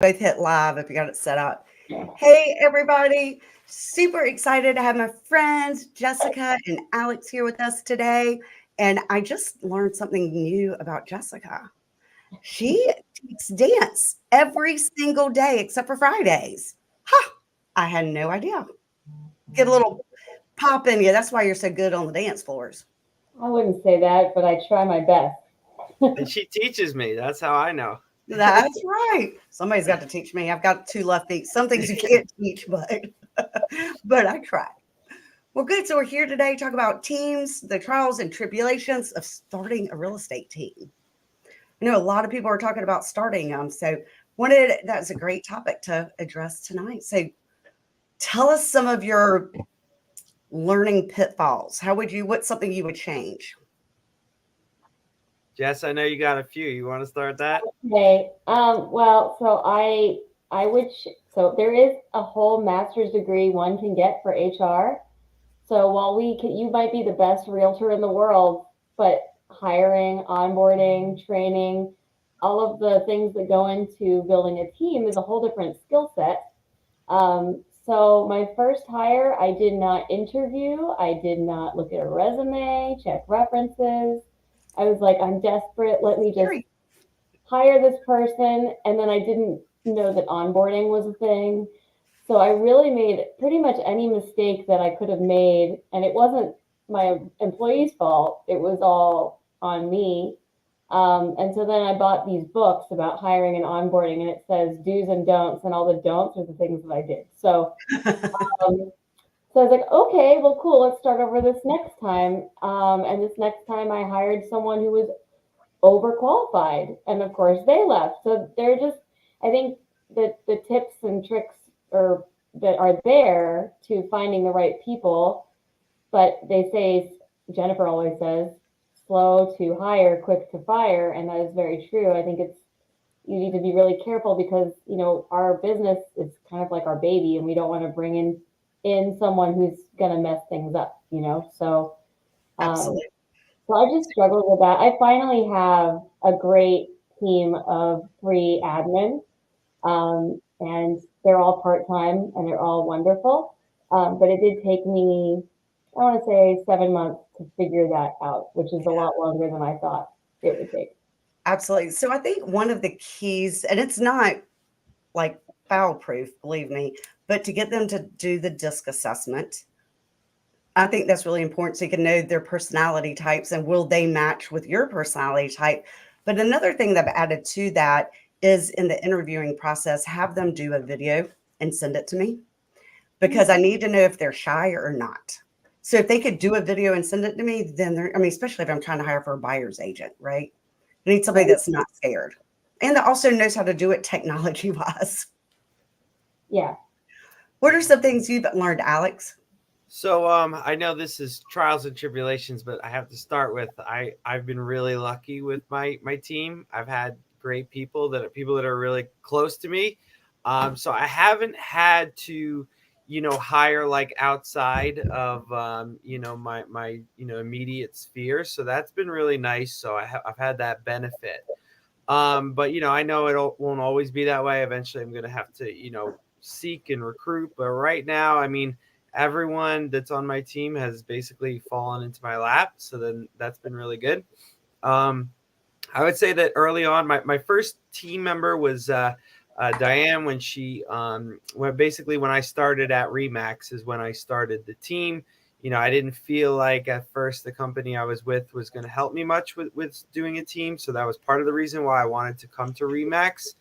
Both hit live if you got it set up. Hey, everybody. Super excited to have my friends Jessica and Alex here with us today. And I just learned something new about Jessica. She takes dance every single day except for Fridays. Huh. I had no idea. Get a little pop in you. That's why you're so good on the dance floors. I wouldn't say that, but I try my best. And she teaches me. That's how I know. That's right. Somebody's got to teach me. I've got two left feet. Some things you can't teach, but but I try. Well, good. So we're here today to talk about teams, the trials and tribulations of starting a real estate team. I know a lot of people are talking about starting them, so wanted that's a great topic to address tonight. So tell us some of your learning pitfalls. What's something you would change? Jess, I know you got a few. You want to start that? Okay. Well, so I would so there is a whole master's degree one can get for HR. So while you might be the best realtor in the world, but hiring, onboarding, training, all of the things that go into building a team is a whole different skill set. So my first hire, I did not interview. I did not look at a resume, check references. I was like, I'm desperate. Let me just Scary. hire this person. And then I didn't know that onboarding was a thing. So I really made pretty much any mistake that I could have made. And it wasn't my employee's fault, it was all on me. And so then I bought these books about hiring and onboarding, and it says do's and don'ts, and all the don'ts are the things that I did. Um, so I was like, okay, well, cool. Let's start over this next time. And this next time, I hired someone who was overqualified, and of course, they left. So they're just, I think that the tips and tricks are that are there to finding the right people. But they say Jennifer always says, slow to hire, quick to fire, and that is very true. I think it's you need to be really careful because our business is kind of like our baby, and we don't want to bring in someone who's going to mess things up. Um, Absolutely. so I just struggled with that. I finally have a great team of three admins, and they're all part time and they're all wonderful. But it did take me, I want to say, 7 months to figure that out, which is a lot longer than I thought it would take. Absolutely. So I think one of the keys, and it's not like foul proof, believe me, but to get them to do the disc assessment, I think that's really important so you can know their personality types and will they match with your personality type. But another thing that I've added to that is in the interviewing process, have them do a video and send it to me because I need to know if they're shy or not. So if they could do a video and send it to me, then I mean, especially if I'm trying to hire for a buyer's agent, right? I need somebody Right? that's not scared and that also knows how to do it technology wise. Yeah. What are some things you've learned, Alex? So I know this is trials and tribulations, but I have to start with I've been really lucky with my team. I've had great people that are really close to me. So I haven't had to, hire like outside of my immediate sphere. So that's been really nice. So I've had that benefit. But I know won't always be that way. Eventually, I'm going to have to seek and recruit. But right now, I mean, everyone that's on my team has basically fallen into my lap. So then that's been really good. Um, I would say that early on, my first team member was Diane when I started at Remax is when I started the team. I didn't feel like at first the company I was with was going to help me much with doing a team. So that was part of the reason why I wanted to come to Remax.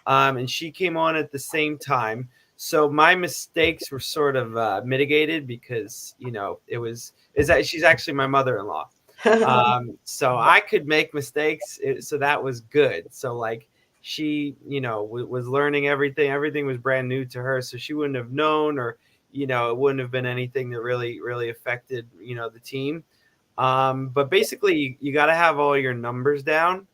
And she came on at the same time. So my mistakes were sort of mitigated because, is that she's actually my mother-in-law. So I could make mistakes. So that was good. So like she, was learning everything. Everything was brand new to her. So she wouldn't have known or, it wouldn't have been anything that really, really affected, the team. But basically you got to have all your numbers down.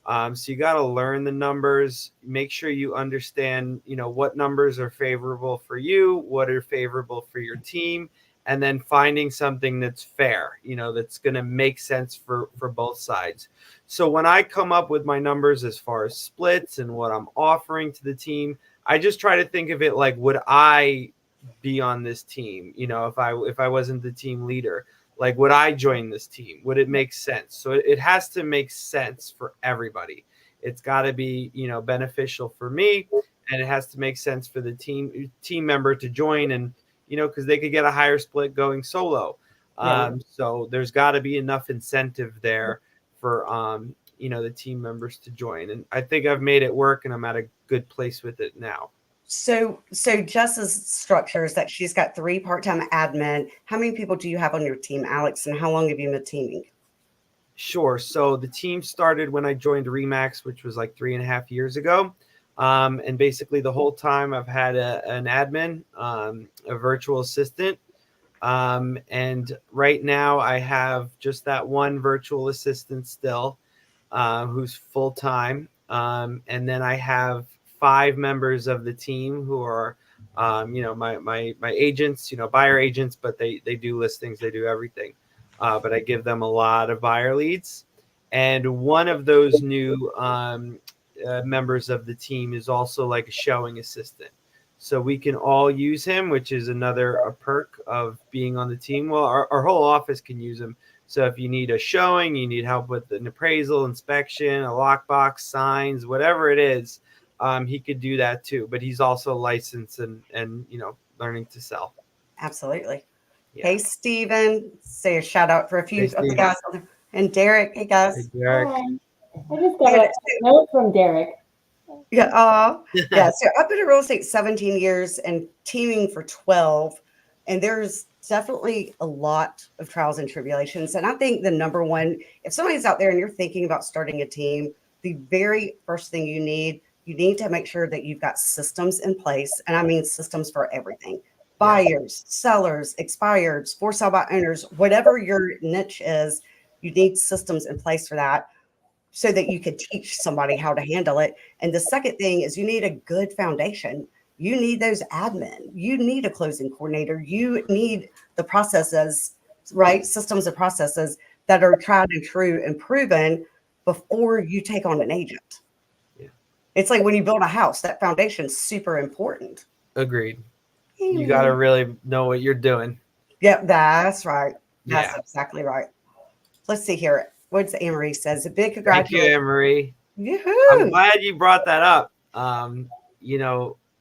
So you got to learn the numbers, make sure you understand, what numbers are favorable for you, what are favorable for your team, and then finding something that's fair, that's going to make sense for both sides. So when I come up with my numbers as far as splits and what I'm offering to the team, I just try to think of it like, would I be on this team? If I wasn't the team leader, like, would I join this team? Would it make sense? So it has to make sense for everybody. It's got to be, beneficial for me, and it has to make sense for the team member to join, and because they could get a higher split going solo. So there's got to be enough incentive there for the team members to join, and I think I've made it work, and I'm at a good place with it now. So Jess's structure is that she's got 3 part-time admin. How many people do you have on your team, Alex, and how long have you been teaming? Sure. So the team started when I joined Remax, which was like 3.5 years ago. And basically the whole time I've had an admin, a virtual assistant. And right now I have just that one virtual assistant still, who's full time. And then I have 5 members of the team who are, my agents, buyer agents, but they do listings, they do everything. But I give them a lot of buyer leads. And one of those new members of the team is also like a showing assistant. So we can all use him, which is a perk of being on the team. Well, our whole office can use him. So if you need a showing, you need help with an appraisal, inspection, a lockbox, signs, whatever it is, he could do that too. But he's also licensed and learning to sell. Absolutely. Yeah. Hey, Steven. Say a shout out for a few Hey, of the Steven. guys. And Derek. Hey, guys. Hey, Derek. Hi. I just got a note from Derek. Yeah. Yeah. So I've been in real estate 17 years and teaming for 12. And there's definitely a lot of trials and tribulations. And I think the number one, if somebody's out there and you're thinking about starting a team, the very first thing you need to make sure that you've got systems in place. And I mean systems for everything. Buyers, sellers, expireds, for sale by owners, whatever your niche is, you need systems in place for that so that you could teach somebody how to handle it. And the second thing is you need a good foundation. You need those admin. You need a closing coordinator. You need the processes, right? Systems and processes that are tried and true and proven before you take on an agent. Yeah. It's like when you build a house, that foundation is super important. Agreed. You got to really know what you're doing. Yep, that's right. That's exactly right. Let's see here. What's Anne-Marie says? A big congratulations. Thank you, Anne-Marie. Yoo-hoo. I'm glad you brought that up.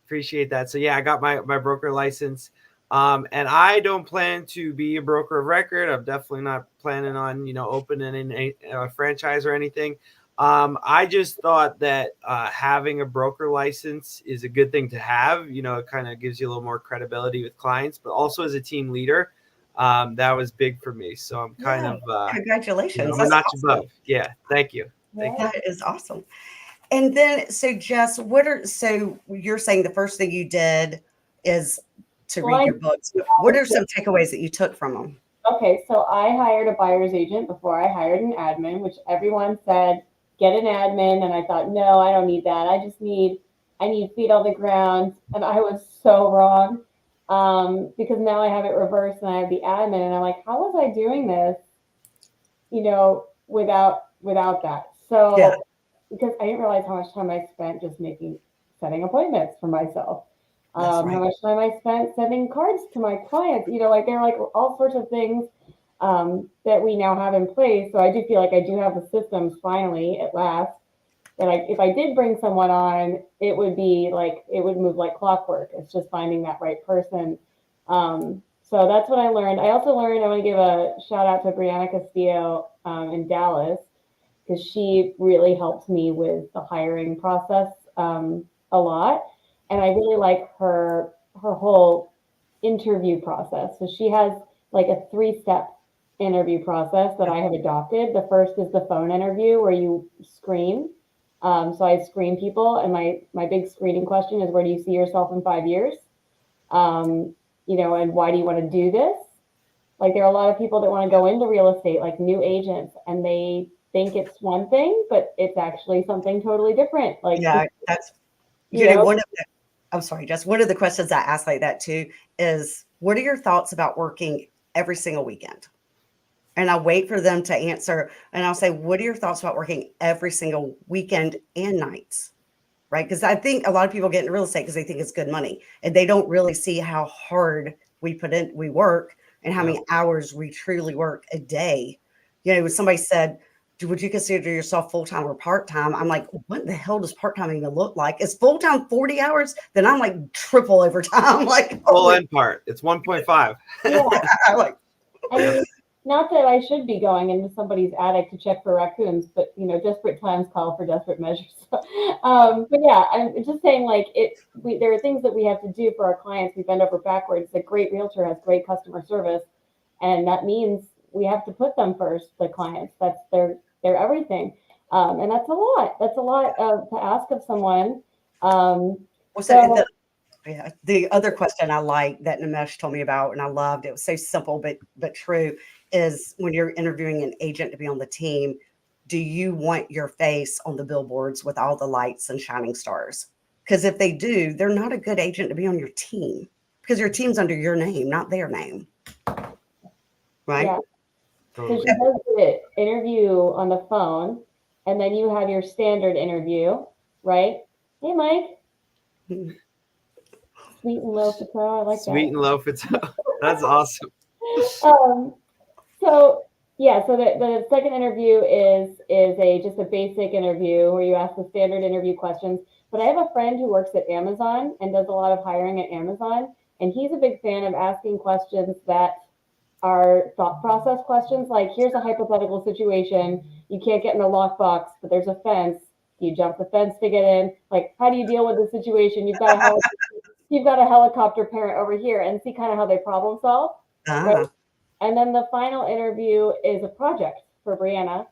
Appreciate that. So yeah, I got my broker license. And I don't plan to be a broker of record. I'm definitely not planning on, opening a franchise or anything. I just thought that having a broker license is a good thing to have. It kind of gives you a little more credibility with clients, but also as a team leader, that was big for me. So I'm kind of congratulations. I'm a notch above. Yeah, thank you. That is awesome. And then, so Jess, so you're saying the first thing you did is to read your books. What are some takeaways that you took from them? Okay, so I hired a buyer's agent before I hired an admin, which everyone said, get an admin. And I thought, no, I don't need that. I need feet on the ground. And I was so wrong because now I have it reversed and I have the admin. And I'm like, how was I doing this, without that? So because I didn't realize how much time I spent just setting appointments for myself. How much time I spent sending cards to my clients, there are all sorts of things that we now have in place. So I do feel like I do have the systems finally at last that if I did bring someone on, it would move like clockwork. It's just finding that right person. So that's what I learned. I also learned, I want to give a shout out to Brianna Castillo in Dallas, because she really helped me with the hiring process a lot. And I really like her whole interview process. So she has like a 3-step interview process that I have adopted. The first is the phone interview where you screen. So I screen people, and my big screening question is, where do you see yourself in 5 years? And why do you want to do this? Like, there are a lot of people that want to go into real estate, like new agents, and they think it's one thing, but it's actually something totally different. Like, that's one of the, I'm sorry, Jess. One of the questions I ask like that too is, what are your thoughts about working every single weekend? And I'll wait for them to answer. And I'll say, what are your thoughts about working every single weekend and nights? Right? Because I think a lot of people get into real estate because they think it's good money and they don't really see how hard we work and how Yep. many hours we truly work a day. You know, when somebody said, would you consider yourself full-time or part-time? I'm like, what the hell does part-time even look like? Is full-time 40 hours? Then I'm like triple overtime. Like, Full holy, end part. It's 1.5. Yeah. like, I mean, not that I should be going into somebody's attic to check for raccoons, but desperate times call for desperate measures. But yeah, I'm just saying, like there are things that we have to do for our clients. We bend over backwards. A great realtor has great customer service, and that means we have to put them first. The clients, that's their everything, and that's a lot. That's a lot to ask of someone. well, So yeah, the other question I like that Nimesh told me about, and I loved it was so simple but true, is when you're interviewing an agent to be on the team, do you want your face on the billboards with all the lights and shining stars? Because if they do, they're not a good agent to be on your team because your team's under your name, not their name. Right? yeah. So Totally. she does the interview on the phone, and then you have your standard interview, right? Hey, Mike. Mhm. Sweet and low patel. I like Sweet and low patel. That's awesome. that. So yeah, so the second interview is just a basic interview where you ask the standard interview questions. But I have a friend who works at Amazon and does a lot of hiring at Amazon, and he's a big fan of asking questions that are thought process questions. Like, here's a hypothetical situation: you can't get in the lockbox, but there's a fence. Do you jump the fence to get in? Like, how do you deal with the situation? You've got a helicopter parent over here, and see kind of how they problem solve, right? Ah, And then the final interview is a project for Brianna,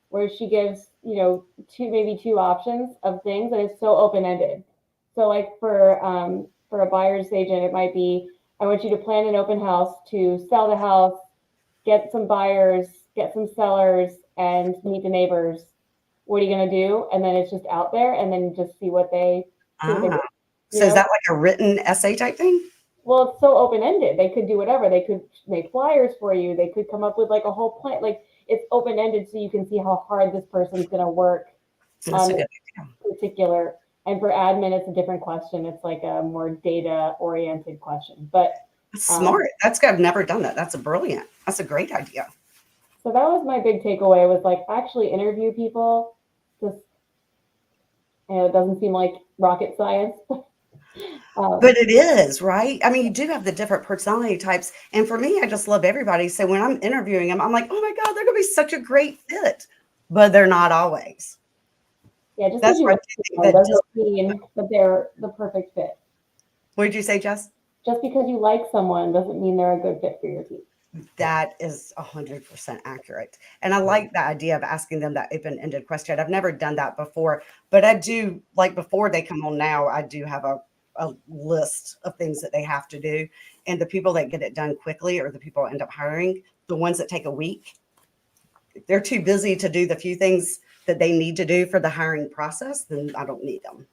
where she gives, maybe two options of things, and it's so open ended. So, like for a buyer's agent, it might be, I want you to plan an open house to sell the house, get some buyers, get some sellers, and meet the neighbors. What are you gonna do? And then it's just out there, and then just see what they do. ah. You So is know, that like a written essay type thing? well, it's so open ended. They could do whatever. They could make flyers for you. They could come up with like a whole plan. Like, it's open ended, so you can see how hard this person's going to work That's on a this good idea. particular. And for admin, it's a different question. It's like a more data oriented question. But That's smart. That's good. I've never done that. That's a brilliant. That's a great idea. so that was my big takeaway, was like, actually interview people. Just, it doesn't seem like rocket science. But it is, right? I mean, you do have the different personality types. And for me, I just love everybody. So when I'm interviewing them, I'm like, oh my God, they're going to be such a great fit. But they're not always. Yeah, just because That's you where I like do think someone that doesn't mean that they're the perfect fit. what did you say, Jess? Just because you like someone doesn't mean they're a good fit for your team. That is 100% accurate. And I like the idea of asking them that open-ended question. I've never done that before, but I do, like before they come on now, I do have a list of things that they have to do. And the people that get it done quickly are the people I end up hiring. The ones that take a week, they're too busy to do the few things that they need to do for the hiring process, then I don't need them.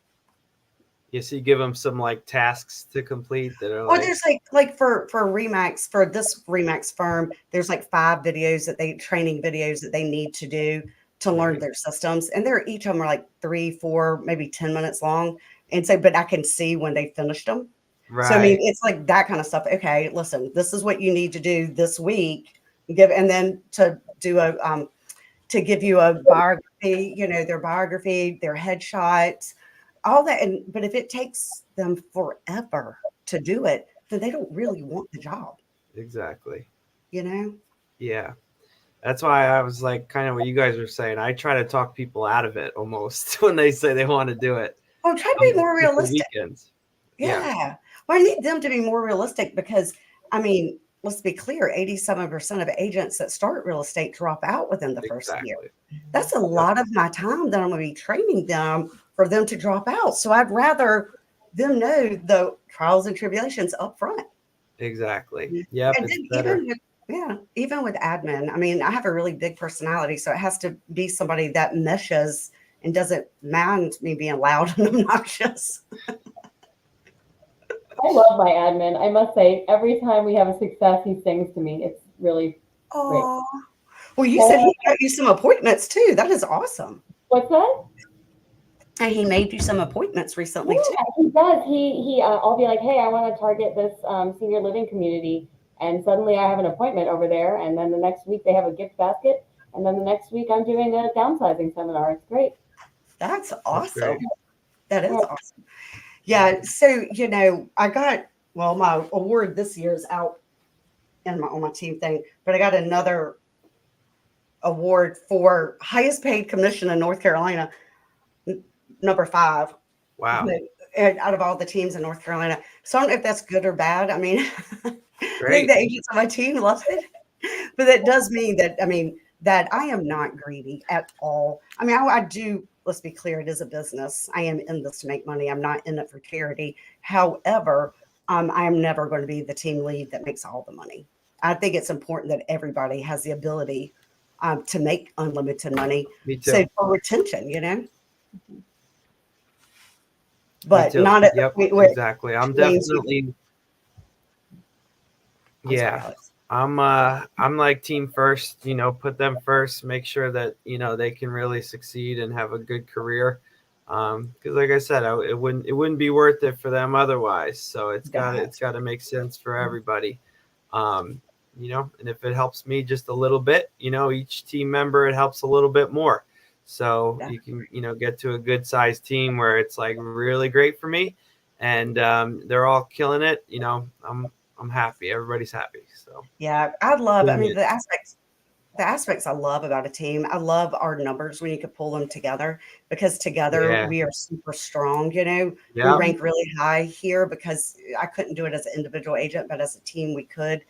Yeah, so you give them some like tasks to complete that are Or like, there's like for Remax, for this Remax firm, there's like 5 videos that training videos that they need to do to learn Right. their systems. And they're each of them are like 3, 4, maybe 10 minutes long. And so, but I can see when they finished them. So I mean, right. it's like that kind of stuff. Okay, listen, this is what you need to do this week. And then to do to give you a biography, their biography, their headshots, all that. And but if it takes them forever to do it, then they don't really want the job, Exactly. you know? Yeah. That's why I was like, kind of what you guys were saying. I try to talk people out of it almost when they say they want to do it. Well, try to be more Just the realistic. weekends. Yeah. Yeah. Well, I need them to be more realistic because, I mean, let's be clear, 87% of agents that start real estate drop out within the first year. Exactly. That's a lot of my time that I'm going to be training them for them to drop out. So I'd rather them know the trials and tribulations up front. Exactly. Yep. And It's then better. even with admin, I mean, I have a really big personality, so it has to be somebody that meshes and doesn't mind me being loud and obnoxious. I love my admin. I must say, every time we have a success, he sings to me. It's really great. Oh, well, you said he got you some appointments too. That is awesome. What's that? And he made you some appointments recently too. Yeah, he does. I'll be like, hey, I want to target this senior living community, and suddenly I have an appointment over there, and then the next week they have a gift basket, and then the next week I'm doing a downsizing seminar. It's great. That's That's awesome. great. That is Yeah. awesome. Yeah. So, I got, well, my award this year is out on my team thing, but I got another award for highest paid commission in North Carolina, number 5. Wow. And out of all the teams in North Carolina. So I don't know if that's good or bad. I mean, I think Great. the agents on my team love it, but that does mean that, that I am not greedy at all. I mean, I do, let's be clear, it is a business. I am in this to make money. I'm not in it for charity. However, I am never going to be the team lead that makes all the money. I think it's important that everybody has the ability to make unlimited money. Me too. So for retention. Me But too. not at the Yep, point where exactly. I'm means you- definitely, I'm sorry, yeah. Alex. I'm like team first, put them first, make sure that, they can really succeed and have a good career. Because like I said, it wouldn't be worth it for them otherwise. So it's got to make sense for everybody. And if it helps me just a little bit, each team member, it helps a little bit more. So you can, get to a good sized team where it's like really great for me and they're all killing it. I'm happy. Everybody's happy. So Yeah, the aspects I love about a team. I love our numbers when you could pull them together because together Yeah. we are super strong. We Yeah. rank really high here because I couldn't do it as an individual agent, but as a team we could.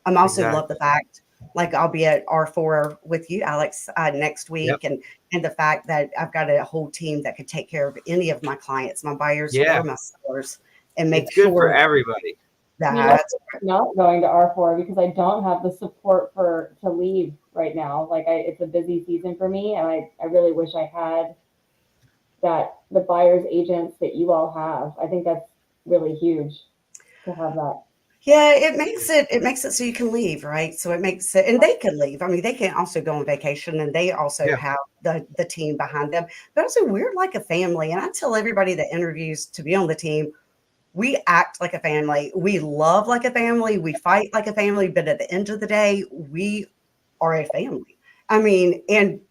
I'm also love the fact, like I'll be at R4 with you, Alex, next week, and the fact that I've got a whole team that could take care of any of my clients, my buyers or my sellers, and make It's good for sure everybody. that's not going to R4 because I don't have the support to leave right now. Like it's a busy season for me, and I really wish I had the buyer's agents that you all have. I think that's really huge to have that. Yeah, it makes it so you can leave, right? So it makes it, and they can leave. I mean, they can also go on vacation, and they also have the team behind them. But also, we're like a family, and I tell everybody that interviews to be on the team, we act like a family. We love like a family. We fight like a family. But at the end of the day, we are a family. I mean, and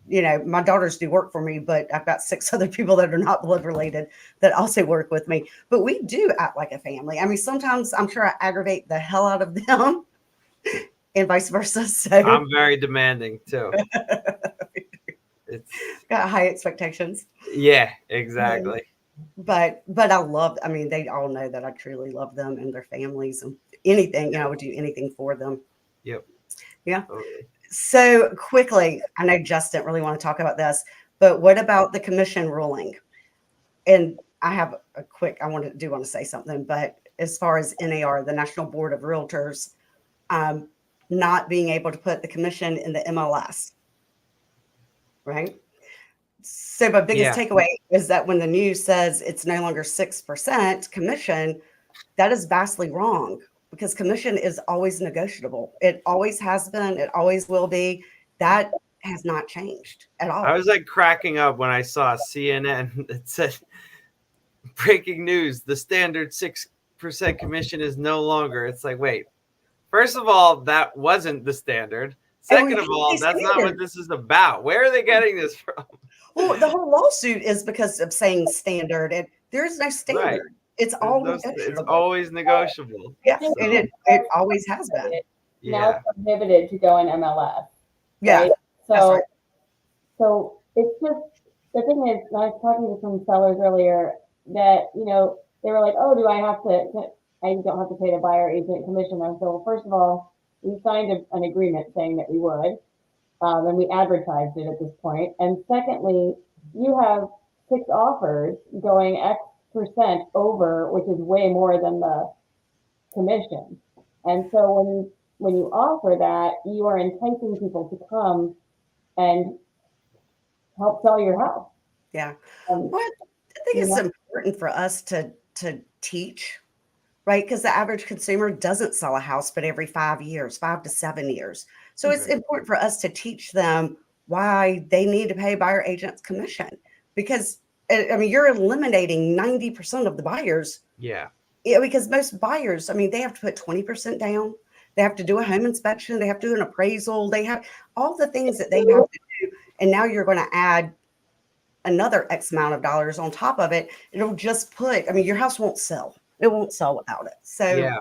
my daughters do work for me, but I've got 6 other people that are not blood related that also work with me. But we do act like a family. I mean, sometimes I'm sure I aggravate the hell out of them and vice versa. So I'm very demanding too. It's got high expectations. Yeah, exactly. But I mean, they all know that I truly love them and their families and anything, I would do anything for them. Yep. Yeah. Totally. So quickly, I know Justin didn't really want to talk about this, but what about the commission ruling? And I have I want to say something, but as far as NAR, the National Board of Realtors, not being able to put the commission in the MLS, right? So my biggest takeaway is that when the news says it's no longer 6% commission, that is vastly wrong because commission is always negotiable. It always has been. It always will be. That has not changed at all. I was like cracking up when I saw CNN that said, breaking news, the standard 6% commission is no longer. It's like, wait, first of all, that wasn't the standard. Second of all, that's not what this is about. Where are they getting this from? Well, the whole lawsuit is because of saying standard, and there is no standard. Right. It's always negotiable. It's always negotiable. Yeah, So, and it always has been. Now it's prohibited to go in MLS. Yeah. Right? That's right. So it's just, the thing is, I was talking to some sellers earlier that, they were like, oh, I don't have to pay the buyer agent commission. I said, well, first of all, we signed an agreement saying that we would. And we advertised it at this point. And secondly, you have 6 offers going X% over, which is way more than the commission. And so when you offer that, you are enticing people to come and help sell your house. Yeah. Well, I think it's important for us to teach right? Because the average consumer doesn't sell a house, but every 5 years, 5 to 7 years. So it's Right. important for us to teach them why they need to pay buyer agents commission, because I mean, you're eliminating 90% of the buyers. Yeah. Yeah, because most buyers, I mean, they have to put 20% down. They have to do a home inspection. They have to do an appraisal. They have all the things that they have to do. And now you're going to add another X amount of dollars on top of it. It'll just put, I mean, your house won't sell. It won't sell without it. So, Yeah.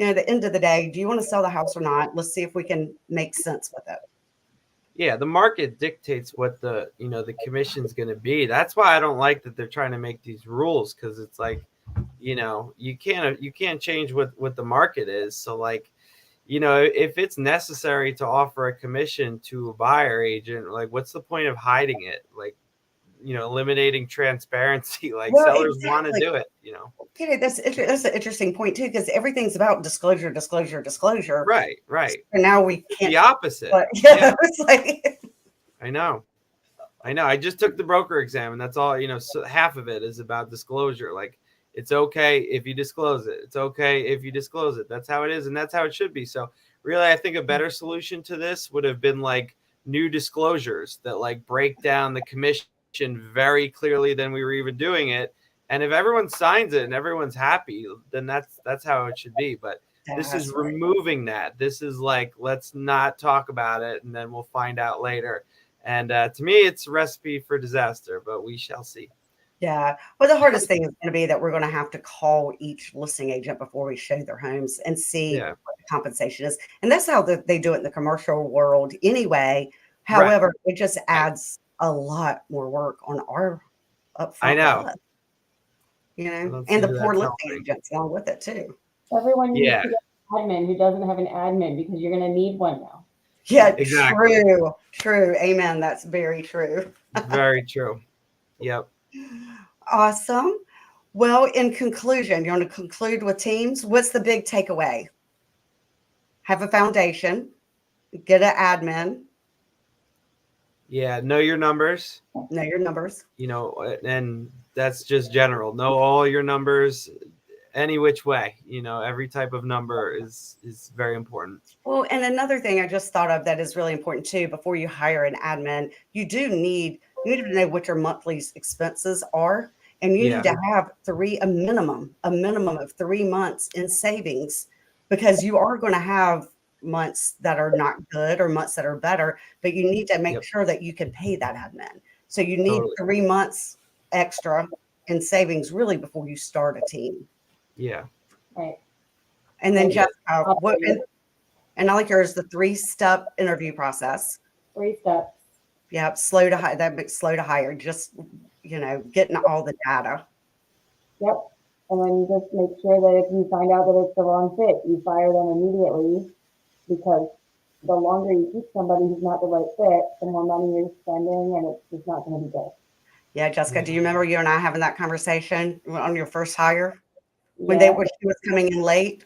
at the end of the day, do you want to sell the house or not? Let's see if we can make sense with it. Yeah, the market dictates what the commission's going to be. That's why I don't like that they're trying to make these rules, because it's like, you can't change what the market is. So like, if it's necessary to offer a commission to a buyer agent, like what's the point of hiding it? Like, eliminating transparency. Like Well, sellers want to exactly. do it. Okay, that's an interesting point too, because everything's about disclosure, disclosure, disclosure. Right. And now we can't. The opposite. But Yeah. it's like, I know. I just took the broker exam, and that's all. So half of it is about disclosure. Like, it's okay if you disclose it. It's okay if you disclose it. That's how it is, and that's how it should be. So really, I think a better solution to this would have been like new disclosures that like break down the commission very clearly than we were even doing it. And if everyone signs it and everyone's happy, then that's how it should be. But this is that's right. removing that. This is like, let's not talk about it, and then we'll find out later. And to me, it's a recipe for disaster, but we shall see. Yeah. Well, the hardest thing is going to be that we're going to have to call each listing agent before we show their homes and see Yeah. what the compensation is. And that's how they do it in the commercial world anyway. Right. However, it just adds a lot more work on our upfront. I know. cost, Let's and see the who poor that's listing helping. agents along with it too. Everyone needs Yeah. to get an admin who doesn't have an admin, because you're going to need one now. Yeah, Exactly. True. Amen. That's very true. Very true. Yep. Awesome. Well, in conclusion, you want to conclude with teams? What's the big takeaway? Have a foundation, get an admin, Yeah. Know your numbers, know your numbers. and that's just general. Know all your numbers, any which way. Every type of number is very important. Well, and another thing I just thought of that is really important too, before you hire an admin, you need to know what your monthly expenses are. And you Yeah. need to have a minimum of 3 months in savings, because you are going to have months that are not good or months that are better, but you need to make Yep. sure that you can pay that admin. So you need Totally. 3 months extra in savings really before you start a team. Yeah. Right. And then Yeah. Jessica, and I like yours, the 3-step interview process. 3 steps. Yeah, slow to hire. That makes slow to hire. Just getting all the data. Yep. And then just make sure that if you find out that it's the wrong fit, you fire them immediately, because the longer you keep somebody who's not the right fit, the more money you're spending, and it's just not going to be good. Yeah, Jessica, do you remember you and I having that conversation on your first hire when Yeah. she was coming in late,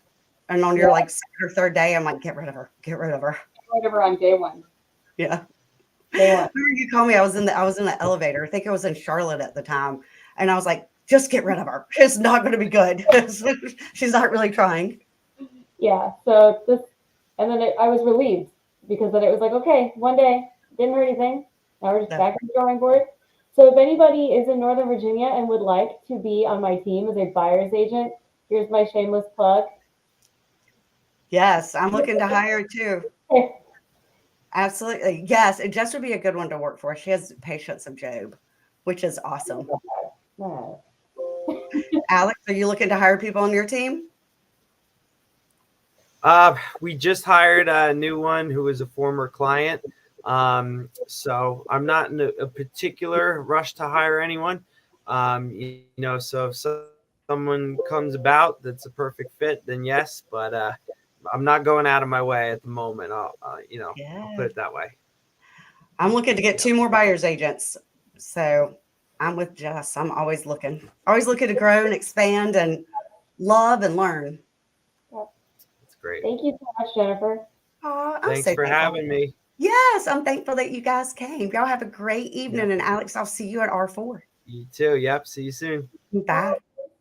and on your like second or third day, I'm like, get rid of her. Whatever on day one. Yeah. Day one. Remember you called me? I was in the elevator. I think I was in Charlotte at the time, and I was like, just get rid of her. It's not going to be good. She's not really trying. Yeah. So and then I was relieved, because then it was like, okay, one day, didn't hurt anything. Now we're just back on the drawing board. So if anybody is in Northern Virginia and would like to be on my team as a buyer's agent, here's my shameless plug. Yes, I'm looking to hire too. Absolutely. Yes, Jess would be a good one to work for. She has patience of Job, which is awesome. No. Alex, are you looking to hire people on your team? We just hired a new one who is a former client. So I'm not in a particular rush to hire anyone. So if someone comes about that's a perfect fit, then yes, but I'm not going out of my way at the moment. I'll put it that way. I'm looking to get 2 more buyer's agents. So I'm with Jess. I'm always looking to grow and expand and love and learn. That's great. Thank you so much, Jennifer. Thanks for having me. Yes, I'm thankful that you guys came. Y'all have a great evening. And Alex, I'll see you at R4. You too. Yep. See you soon. Bye.